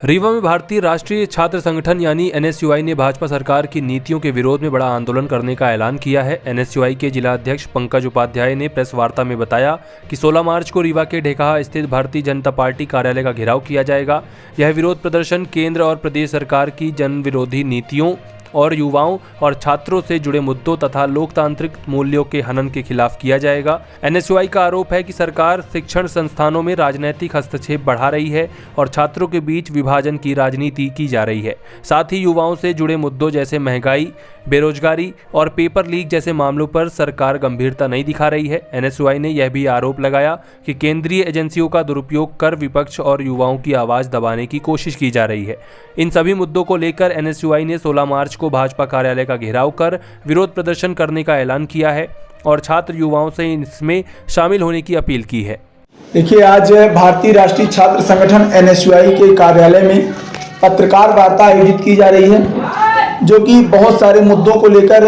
रीवा में भारतीय राष्ट्रीय छात्र संगठन यानी एनएसयूआई ने भाजपा सरकार की नीतियों के विरोध में बड़ा आंदोलन करने का ऐलान किया है। एनएसयूआई के जिला अध्यक्ष पंकज उपाध्याय ने प्रेस वार्ता में बताया कि 16 मार्च को रीवा के ढेकहा स्थित भारतीय जनता पार्टी कार्यालय का घेराव किया जाएगा। यह विरोध प्रदर्शन केंद्र और प्रदेश सरकार की जन विरोधी नीतियों और युवाओं और छात्रों से जुड़े मुद्दों तथा लोकतांत्रिक मूल्यों के हनन के खिलाफ किया जाएगा। एनएसयूआई का आरोप है कि सरकार शिक्षण संस्थानों में राजनीतिक हस्तक्षेप बढ़ा रही है और छात्रों के बीच विभाजन की राजनीति की जा रही है। साथ ही युवाओं से जुड़े मुद्दों जैसे महंगाई, बेरोजगारी और पेपर लीक जैसे मामलों पर सरकार गंभीरता नहीं दिखा रही है। एनएसयूआई ने यह भी आरोप लगाया कि केंद्रीय एजेंसियों का दुरुपयोग कर विपक्ष और युवाओं की आवाज़ दबाने की कोशिश की जा रही है। इन सभी मुद्दों को लेकर एनएसयूआई ने 16 मार्च को भाजपा कार्यालय का घेराव कर विरोध प्रदर्शन करने का ऐलान किया है और छात्र युवाओं से इसमें शामिल होने की अपील की है। देखिए, आज भारतीय राष्ट्रीय छात्र संगठन एनएसयूआई के कार्यालय में पत्रकार वार्ता आयोजित की जा रही है, जो कि बहुत सारे मुद्दों को लेकर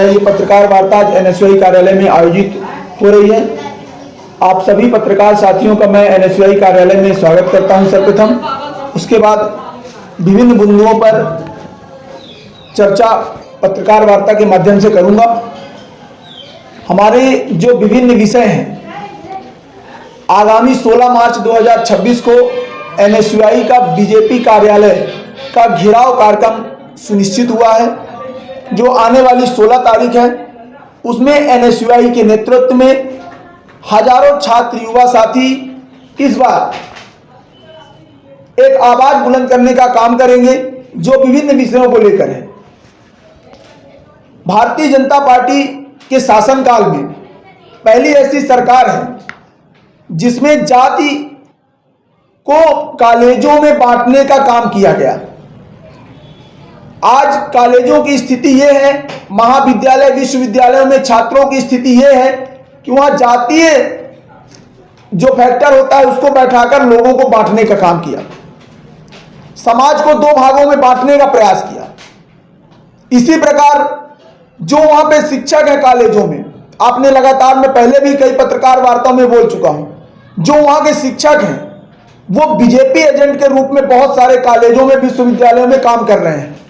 ये पत्रकार वार्ता आज एनएसयूआई कार्यालय में आयोजित हो रही है। आप सभी पत्रकार साथियों का मैं एनएसयूआई कार्यालय में स्वागत करता हूं सर्वप्रथम। उसके बाद विभिन्न बिंदुओं पर चर्चा पत्रकार वार्ता के माध्यम से करूंगा। हमारे जो विभिन्न विषय हैं, आगामी 16 मार्च 2026 को एनएसयूआई का बीजेपी कार्यालय का घेराव कार्यक्रम सुनिश्चित हुआ है, जो आने वाली 16 तारीख है। उसमें एनएसयूआई के नेतृत्व में हजारों छात्र युवा साथी इस बार एक आवाज बुलंद करने का काम करेंगे, जो विभिन्न विषयों को लेकर है। भारतीय जनता पार्टी के शासनकाल में पहली ऐसी सरकार है जिसमें जाति को कॉलेजों में बांटने का काम किया गया। आज कॉलेजों की स्थिति यह है, महाविद्यालय विश्वविद्यालयों में छात्रों की स्थिति यह है कि वहां जातीय जो फैक्टर होता है उसको बैठाकर लोगों को बांटने का काम किया, समाज को दो भागों में बांटने का प्रयास किया। इसी प्रकार जो वहां पे शिक्षक है कॉलेजों में, आपने लगातार, मैं पहले भी कई पत्रकार वार्ताओं में बोल चुका हूं, जो वहां के शिक्षक हैं वो बीजेपी एजेंट के रूप में बहुत सारे कॉलेजों में विश्वविद्यालयों में काम कर रहे हैं।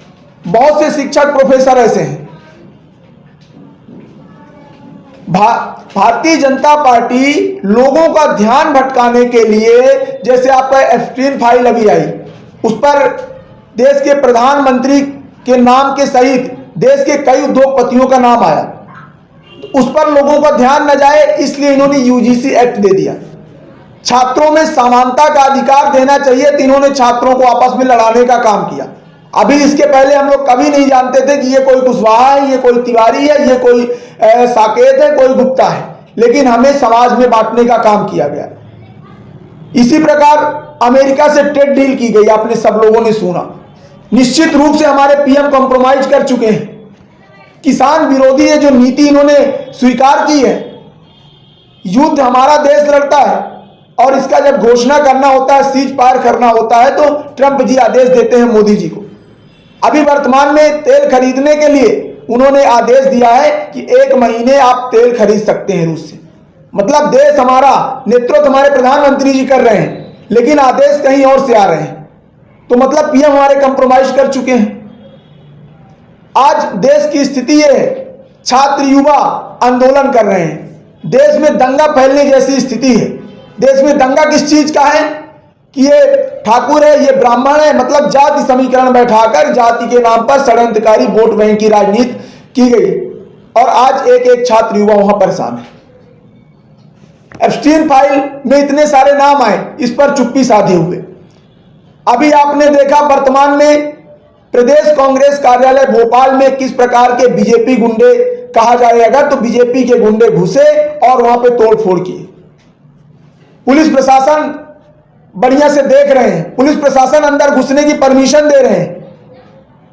बहुत से शिक्षक प्रोफेसर ऐसे हैं। भारतीय जनता पार्टी लोगों का ध्यान भटकाने के लिए, जैसे आपका एप्स्टीन फाइल अभी आई, उस पर देश के प्रधानमंत्री के नाम के सहित देश के कई उद्योगपतियों का नाम आया, तो उस पर लोगों का ध्यान न जाए इसलिए इन्होंने यूजीसी एक्ट दे दिया। छात्रों में समानता का अधिकार देना चाहिए तो इन्होंने छात्रों को आपस में लड़ाने का काम किया। अभी इसके पहले हम लोग कभी नहीं जानते थे कि ये कोई कुशवाहा है, ये कोई तिवारी है, ये कोई साकेत है, कोई गुप्ता है, लेकिन हमें समाज में बांटने का काम किया गया। इसी प्रकार अमेरिका से ट्रेड डील की गई, आपने सब लोगों ने सुना। निश्चित रूप से हमारे पीएम कॉम्प्रोमाइज कर चुके हैं। किसान विरोधी है जो नीति इन्होंने स्वीकार की है। युद्ध हमारा देश लड़ता है और इसका जब घोषणा करना होता है, सीज फायर करना होता है, तो ट्रंप जी आदेश देते हैं मोदी जी को। अभी वर्तमान में तेल खरीदने के लिए उन्होंने आदेश दिया है कि 1 महीने आप तेल खरीद सकते हैं रूस से। मतलब देश हमारा नेतृत्व हमारे प्रधानमंत्री जी कर रहे हैं, लेकिन आदेश कहीं और से आ रहे हैं। तो मतलब पीएम हमारे कंप्रोमाइज कर चुके हैं। आज देश की स्थिति यह है, छात्र युवा आंदोलन कर रहे हैं, देश में दंगा फैलने जैसी स्थिति है। देश में दंगा किस चीज का है कि ये ठाकुर है, ये ब्राह्मण है, मतलब जाति समीकरण बैठाकर जाति के नाम पर षड्यंत्रकारी वोट बैंक की राजनीति की गई और आज एक एक छात्र युवा वहां परेशान है। एप्स्टीन फाइल में इतने सारे नाम आए, इस पर चुप्पी साधे हुए। अभी आपने देखा वर्तमान में प्रदेश कांग्रेस कार्यालय भोपाल में किस प्रकार के बीजेपी गुंडे, कहा जाएगा तो बीजेपी के गुंडे घुसे और वहां पे तोड़फोड़ किए। पुलिस प्रशासन बढ़िया से देख रहे हैं, पुलिस प्रशासन अंदर घुसने की परमिशन दे रहे हैं।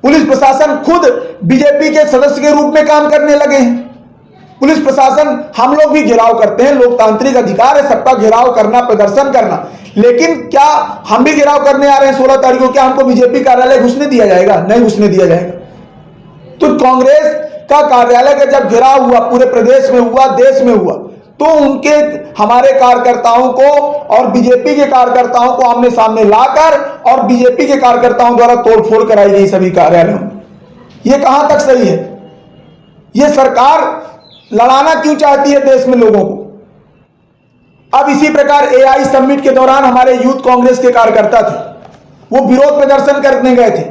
पुलिस प्रशासन खुद बीजेपी के सदस्य के रूप में काम करने लगे हैं। पुलिस प्रशासन, हम लोग भी घेराव करते हैं, लोकतांत्रिक अधिकार है सबका घेराव करना, प्रदर्शन करना, लेकिन क्या हम भी घेराव करने आ रहे हैं 16 तारीख को? क्या हमको बीजेपी कार्यालय घुसने दिया जाएगा? नहीं घुसने दिया जाएगा। तो कांग्रेस का कार्यालय का जब घेराव हुआ, पूरे प्रदेश में हुआ, देश में हुआ, तो उनके हमारे कार्यकर्ताओं को और बीजेपी के कार्यकर्ताओं को आमने सामने लाकर और बीजेपी के कार्यकर्ताओं द्वारा तोड़फोड़ कराई गई सभी कार्यालयों में। ये कहां तक सही है? ये सरकार लड़ाना क्यों चाहती है देश में लोगों को? अब इसी प्रकार एआई समिट के दौरान हमारे यूथ कांग्रेस के कार्यकर्ता थे, वो विरोध प्रदर्शन करने गए थे।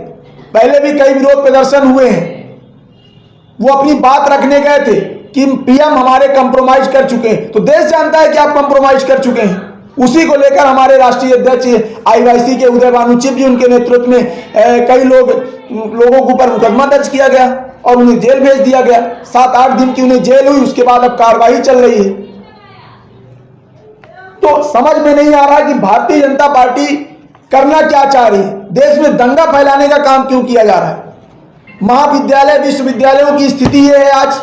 पहले भी कई विरोध प्रदर्शन हुए हैं। वो अपनी बात रखने गए थे कि पीएम हमारे कंप्रोमाइज कर चुके हैं, तो देश जानता है कि आप कंप्रोमाइज कर चुके हैं। उसी को लेकर हमारे राष्ट्रीय अध्यक्ष आईवाईसी के उदय भानु चिप जी, उनके नेतृत्व में कई लोगों के ऊपर मुकदमा दर्ज किया गया और उन्हें जेल भेज दिया गया। 7-8 दिन की उन्हें जेल हुई, उसके बाद अब कार्रवाई चल रही है। तो समझ में नहीं आ रहा कि भारतीय जनता पार्टी करना क्या चाह रही है। देश में दंगा फैलाने का काम क्यों किया जा रहा है? महाविद्यालय विश्वविद्यालयों की स्थिति यह है आज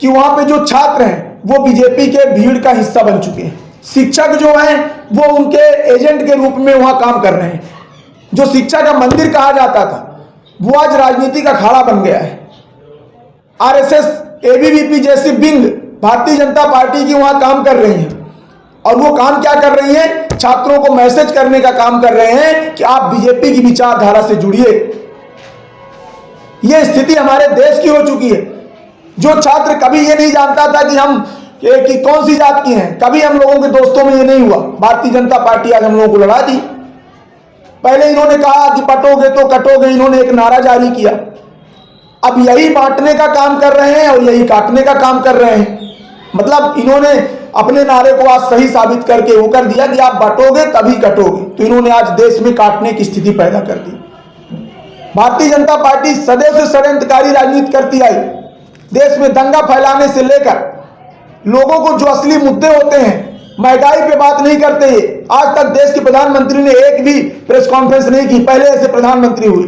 कि वहां पे जो छात्र हैं वो बीजेपी के भीड़ का हिस्सा बन चुके हैं। शिक्षक जो हैं वो उनके एजेंट के रूप में वहां काम कर रहे हैं। जो शिक्षा का मंदिर कहा जाता था वो आज राजनीति का अखाड़ा बन गया है। आरएसएस, एबीवीपी जैसी विंग भारतीय जनता पार्टी की वहां काम कर रही है। और वो काम क्या कर रही है? छात्रों को मैसेज करने का काम कर रहे हैं कि आप बीजेपी की विचारधारा से जुड़िए। यह स्थिति हमारे देश की हो चुकी है। जो छात्र कभी ये नहीं जानता था कि हम कि कौन सी जात की हैं, कभी हम लोगों के दोस्तों में ये नहीं हुआ। भारतीय जनता पार्टी आज हम लोगों को लड़ा दी। पहले इन्होंने कहा कि पटोगे तो कटोगे, इन्होंने एक नारा जारी किया। अब यही बांटने का काम कर रहे हैं और यही काटने का काम कर रहे हैं। मतलब इन्होंने अपने नारे को आज सही साबित करके वो कर दिया कि आप बांटोगे तभी कटोगे, तो इन्होंने आज देश में काटने की स्थिति पैदा कर दी। भारतीय जनता पार्टी सदैव से षड्यंत्रकारी राजनीति करती आई। देश में दंगा फैलाने से लेकर लोगों को जो असली मुद्दे होते हैं, महंगाई पे बात नहीं करते। आज तक देश के प्रधानमंत्री ने एक भी प्रेस कॉन्फ्रेंस नहीं की, पहले ऐसे प्रधानमंत्री हुए।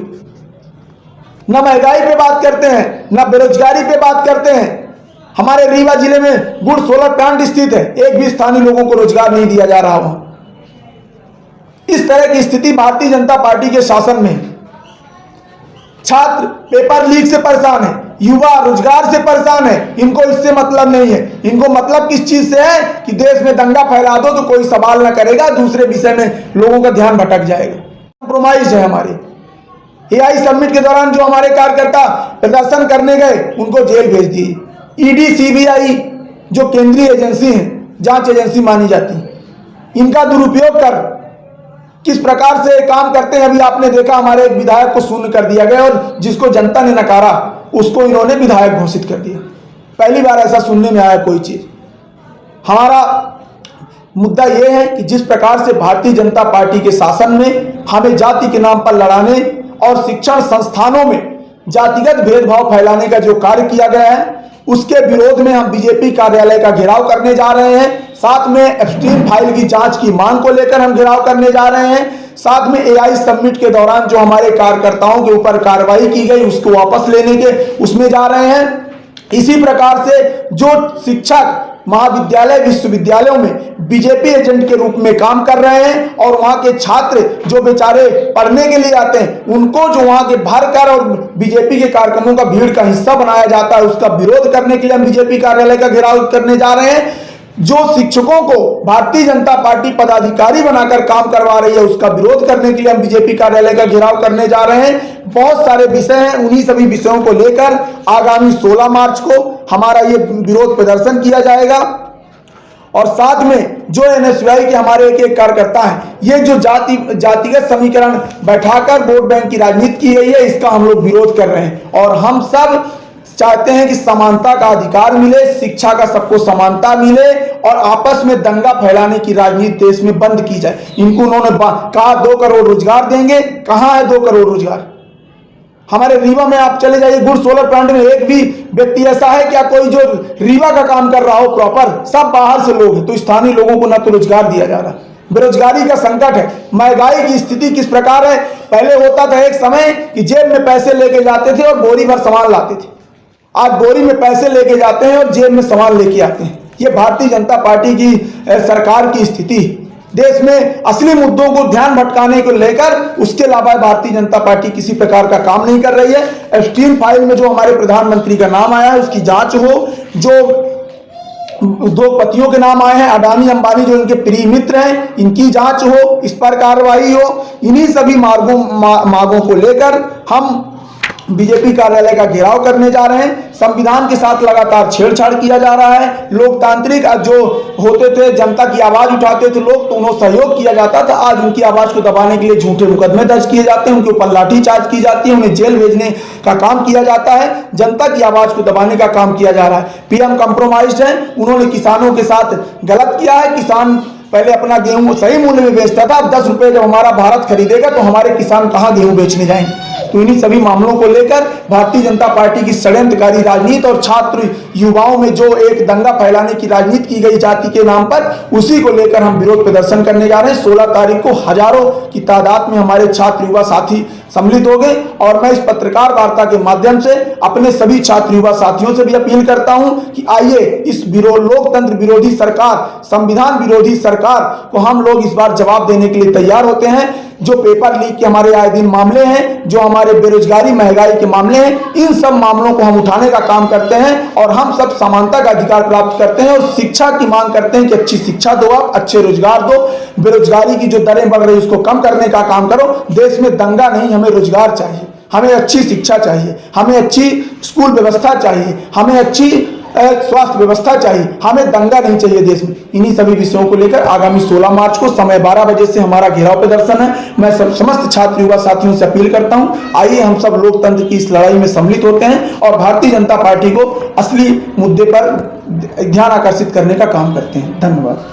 न महंगाई पे बात करते हैं, न बेरोजगारी पे बात करते हैं। हमारे रीवा जिले में गुड़ सोलर प्लांट स्थित है, एक भी स्थानीय लोगों को रोजगार नहीं दिया जा रहा वहां। इस तरह की स्थिति भारतीय जनता पार्टी के शासन में है। छात्र पेपर लीक से परेशान है, युवा रोजगार से परेशान है। इनको इससे मतलब नहीं है। इनको मतलब किस चीज से है कि देश में दंगा फैला दो तो कोई सवाल ना करेगा, दूसरे विषय में लोगों का ध्यान भटक जाएगा। कंप्रोमाइज है हमारे। एआई समिट के दौरान जो हमारे कार्यकर्ता प्रदर्शन करने गए उनको जेल भेज दिए। ईडी, सीबीआई जो केंद्रीय एजेंसी हैं, जांच एजेंसी मानी जाती है, इनका दुरुपयोग कर किस प्रकार से काम करते हैं अभी आपने देखा। हमारे एक विधायक को शून्य कर दिया गया और जिसको जनता ने नकारा उसको इन्होंने विधायक घोषित कर दिया। पहली बार ऐसा सुनने में आया कोई चीज। हमारा मुद्दा यह है कि जिस प्रकार से भारतीय जनता पार्टी के शासन में हमें जाति के नाम पर लड़ाने और शिक्षण संस्थानों में जातिगत भेदभाव फैलाने का जो कार्य किया गया है, उसके विरोध में हम बीजेपी कार्यालय का घेराव करने जा रहे हैं। साथ में एप्स्टीन फाइल की जांच की मांग को लेकर हम घेराव करने जा रहे हैं। साथ में एआई समिट के दौरान जो हमारे कार्यकर्ताओं के ऊपर कार्रवाई की गई उसको वापस लेने के उसमें जा रहे हैं। इसी प्रकार से जो शिक्षक महाविद्यालय विश्वविद्यालयों में बीजेपी एजेंट के रूप में काम कर रहे हैं और वहां के छात्र जो बेचारे पढ़ने के लिए आते हैं उनको जो वहां के भरकर और बीजेपी के कार्यक्रमों का भीड़ का हिस्सा बनाया जाता है, उसका विरोध करने के लिए हम बीजेपी कार्यालय का घेराव करने जा रहे हैं। जो शिक्षकों को भारतीय जनता पार्टी पदाधिकारी बनाकर काम करवा रही है उसका विरोध करने के लिए हम बीजेपी कार्यालय का घेराव करने जा रहे हैं। बहुत सारे विषय हैं, उन्हीं सभी विषयों को लेकर आगामी 16 मार्च को हमारा ये विरोध प्रदर्शन किया जाएगा। और साथ में जो एनएसयूआई के हमारे एक कार्यकर्ता हैं, ये जो जातिगत समीकरण बैठाकर वोट बैंक की राजनीति की गई है, इसका हम लोग विरोध कर रहे हैं। और हम सब चाहते हैं कि समानता का अधिकार मिले, शिक्षा का सबको समानता मिले और आपस में दंगा फैलाने की राजनीति देश में बंद की जाए। इनको उन्होंने कहा 2 करोड़ रोजगार देंगे, कहां है 2 करोड़ रोजगार? हमारे रीवा में आप चले जाइए, गुड़ सोलर प्लांट में एक भी व्यक्ति ऐसा है क्या कोई जो रीवा का काम कर रहा हो प्रॉपर? सब बाहर से लोग हैं। तो स्थानीय लोगों को ना तो रोजगार दिया जा रहा, बेरोजगारी का संकट है। महंगाई की स्थिति किस प्रकार है? पहले होता था एक समय कि जेब में पैसे लेके जाते थे और बोरी भर सामान लाते थे। आज बोरी में पैसे लेके जाते हैं और जेब में सामान लेके आते हैं। ये भारतीय जनता पार्टी की सरकार की स्थिति। देश में असली मुद्दों को ध्यान भटकाने को लेकर उसके अलावा भारतीय जनता पार्टी किसी प्रकार का काम नहीं कर रही है। एप्स्टीन फाइल में जो हमारे प्रधानमंत्री का नाम आया है उसकी जांच हो, जो उद्योगपतियों के नाम आए हैं, अडानी अंबानी जो इनके प्रिय मित्र हैं, इनकी जांच हो, इस पर कार्रवाई हो। इन्हीं सभी मांगों को लेकर हम बीजेपी कार्यालय का घेराव करने जा रहे हैं। संविधान के साथ लगातार छेड़छाड़ किया जा रहा है। लोकतांत्रिक जो होते थे, जनता की आवाज उठाते थे लोग, तो उन्हें सहयोग किया जाता था। आज उनकी आवाज को दबाने के लिए झूठे मुकदमे दर्ज किए जाते हैं, उनके ऊपर लाठीचार्ज की जाती है, उन्हें जेल भेजने का काम किया जाता है। जनता की आवाज को दबाने का काम किया जा रहा है। पीएम कंप्रोमाइज्ड है, उन्होंने किसानों के साथ गलत किया है। किसान पहले अपना गेहूं सही मूल्य में बेचता था, अब 10 रुपए जब हमारा भारत खरीदेगा तो हमारे किसान कहां गेहूं बेचने जाएंगे। तो इन्हीं सभी मामलों को लेकर भारतीय जनता पार्टी की षड्यंत्रकारी राजनीति और छात्र युवाओं में जो एक दंगा फैलाने की राजनीति की गई जाति के नाम पर, उसी को लेकर हम विरोध प्रदर्शन करने जा रहे हैं। 16 तारीख को हजारों की तादाद में हमारे छात्र युवा साथी सम्मिलित हो गए और मैं इस पत्रकार वार्ता के माध्यम से अपने सभी छात्र युवा साथियों से भी अपील करता हूं कि आइए इस लोकतंत्र विरोधी सरकार, संविधान विरोधी सरकार को हम लोग इस बार जवाब देने के लिए तैयार होते हैं। जो पेपर लीक के हमारे आए दिन मामले हैं, जो हमारे बेरोजगारी महंगाई के मामले हैं, इन सब मामलों को हम उठाने का काम करते हैं और हम सब समानता का अधिकार प्राप्त करते हैं और शिक्षा की मांग करते हैं कि अच्छी शिक्षा दो, आप अच्छे रोजगार दो, बेरोजगारी की जो दरें बढ़ रही है उसको कम करने का काम करो। देश में दंगा नहीं, हमें रोजगार चाहिए, हमें अच्छी शिक्षा चाहिए, हमें अच्छी स्कूल व्यवस्था चाहिए, हमें अच्छी स्वास्थ्य व्यवस्था चाहिए, हमें दंगा नहीं चाहिए देश में। इन्हीं सभी विषयों को लेकर आगामी 16 मार्च को समय 12 बजे से हमारा घेराव प्रदर्शन है। मैं समस्त छात्र युवा साथियों से अपील करता हूं, आइए हम सब लोकतंत्र की इस लड़ाई में सम्मिलित होते हैं और भारतीय जनता पार्टी को असली मुद्दे पर ध्यान आकर्षित करने का काम करते हैं। धन्यवाद।